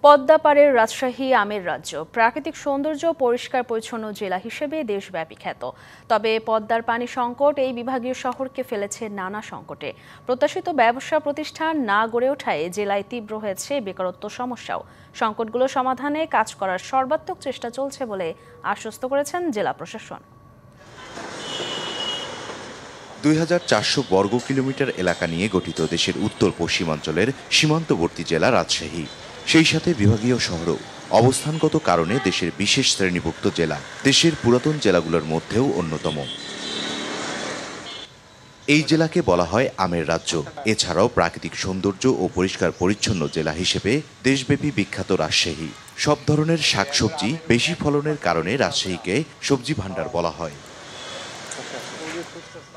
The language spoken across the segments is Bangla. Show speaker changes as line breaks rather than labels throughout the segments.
পদ্মা পাড়ের রাজশাহী আমের রাজ্য প্রাকৃতিক সৌন্দর্য পরিষ্কার পরিচ্ছন্ন জেলা হিসেবে দেশব্যাপী খ্যাত। তবে পদ্মার পানি সংকট এই বিভাগীয় শহরকে ফেলেছে নানা সংকটে। প্রত্যাশিত ব্যবসা প্রতিষ্ঠান না গড়ে ওঠায় জেলায় তীব্র হয়েছে বেকারত্ব সমস্যাও। সংকটগুলো সমাধানে কাজ করার সর্বাত্মক চেষ্টা চলছে বলে আশ্বস্ত করেছেন জেলা প্রশাসন।
২৪০০ বর্গ কিলোমিটার এলাকা নিয়ে গঠিত দেশের উত্তর পশ্চিমাঞ্চলের সীমান্তবর্তী জেলা রাজশাহী, সেই সাথে বিভাগীয় শহরও। অবস্থানগত কারণে দেশের বিশেষ শ্রেণীভুক্ত জেলা, দেশের পুরাতন জেলাগুলোর মধ্যেও অন্যতম। এই জেলাকে বলা হয় আমের রাজ্য। এছাড়াও প্রাকৃতিক সৌন্দর্য ও পরিষ্কার পরিচ্ছন্ন জেলা হিসেবে দেশব্যাপী বিখ্যাত রাজশাহী। সব ধরনের শাকসবজি বেশি ফলনের কারণে রাজশাহীকে সবজি ভাণ্ডার বলা হয়।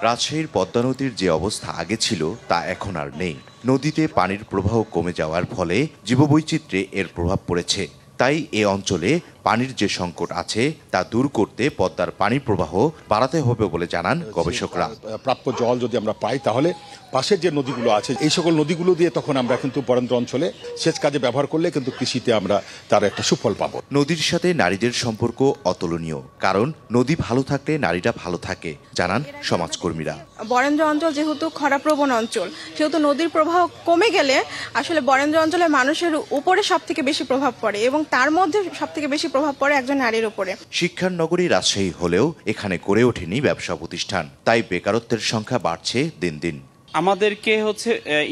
রাজশাহীর পদ্মা নদীর যে অবস্থা আগে ছিল তা এখন আর নেই। নদীতে পানির প্রবাহ কমে যাওয়ার ফলে জীববৈচিত্র্যে এর প্রভাব পড়েছে। তাই এ অঞ্চলে পানির যে সংকট আছে তা দূর করতে পদ্মার পানি প্রবাহ বাড়াতে হবে বলে জানান গবেষকরা।
প্রাপ্য জল যদি আমরা পাই তাহলে পাশের যে নদীগুলো আছে এই সকল নদীগুলো দিয়ে তখন আমরা কিন্তু বরেন্দ্র অঞ্চলে সেচ কাজে ব্যবহার করলে কিন্তু কৃষিতে আমরা তার একটা সুফল পাবো।
নদীর সাথে নারীদের সম্পর্ক অতুলনীয়, কারণ নদী ভালো থাকলে নারীরা ভালো থাকে, জানান সমাজকর্মীরা।
বরেন্দ্র অঞ্চল যেহেতু খরাপ্রবণ অঞ্চল, সেহেতু নদীর প্রবাহ কমে গেলে আসলে বরেন্দ্র অঞ্চলের মানুষের উপরে সব থেকে বেশি প্রভাব পড়ে এবং তার মধ্যে সব থেকে বেশি প্রভাব পড়ে একজন নারীর উপরে।
শিক্ষার নগরী রাজশাহী হলেও এখানে গড়ে ওঠেনি ব্যবসা প্রতিষ্ঠান, তাই বেকারত্বের সংখ্যা বাড়ছে দিন দিন।
আমাদেরকে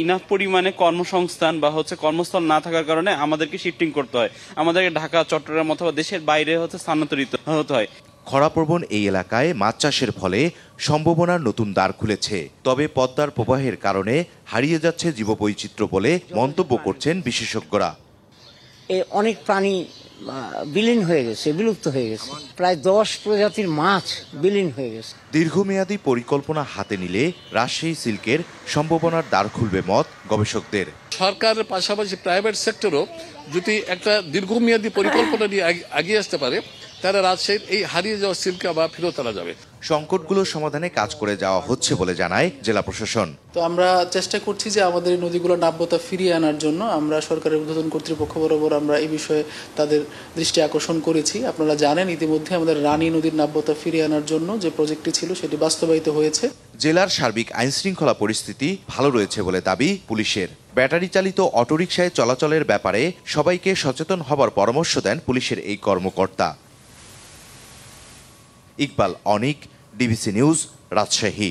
ইনাফ পরিমাণে কর্মসংস্থান বা কর্মস্থল না থাকার কারণে আমাদেরকে শিফটিং করতে হয়। আমাদেরকে ঢাকা, চট্টগ্রাম অথবা দেশের বাইরে স্থানান্তরিত হতে হয়।
খরাপ্রবণ এই এলাকায় মাছ চাষের ফলে সম্ভাবনার নতুন দ্বার খুলেছে। তবে পদ্মার প্রবাহের কারণে হারিয়ে যাচ্ছে জীববৈচিত্র্য বলে মন্তব্য করছেন বিশেষজ্ঞরা।
অনেক প্রাণী বিলীন হয়ে গেছে, বিলুপ্ত হয়ে গেছে। প্রায় 10 প্রজাতির মাছ বিলীন হয়ে গেছে।
দীর্ঘমেয়াদী পরিকল্পনা হাতে নিলে রাজশাহী সিল্কের সম্ভাবনার দ্বার খুলবে মত গবেষকদের।
সরকারের পাশাপাশি প্রাইভেট সেক্টরও যদি একটা দীর্ঘমেয়াদী পরিকল্পনা নিয়ে এগিয়ে আসতে পারে তাহলে রাজশাহীর এই হারিয়ে যাওয়া সিল্ক আবার ফেরত আনা যাবে।
সংকটগুলো সমাধানে কাজ করে যাওয়া হচ্ছে বলে জানায় জেলা প্রশাসন।
তো আমরা চেষ্টা করছি যে আমাদের নদীগুলোর নাব্যতা ফিরিয়ে আনার জন্য আমরা সরকারের ঊর্ধ্বতন কর্তৃপক্ষ বরাবর আমরা এই বিষয়ে তাদের দৃষ্টি আকর্ষণ করেছি। আপনারা জানেন ইতিমধ্যে আমাদের রানী নদীর নাব্যতা ফিরিয়ে আনার জন্য যে প্রজেক্টটি ছিল সেটি বাস্তবায়িত হয়েছে।
জেলার সার্বিক আইনশৃঙ্খলা পরিস্থিতি ভালো রয়েছে বলে দাবি পুলিশের। ব্যাটারি চালিত অটোরিকশায় চলাচলের ব্যাপারে সবাইকে সচেতন হবার পরামর্শ দেন পুলিশের এই কর্মকর্তা। ইকবাল অনিক, ডিবিসি নিউজ, রাজশাহী।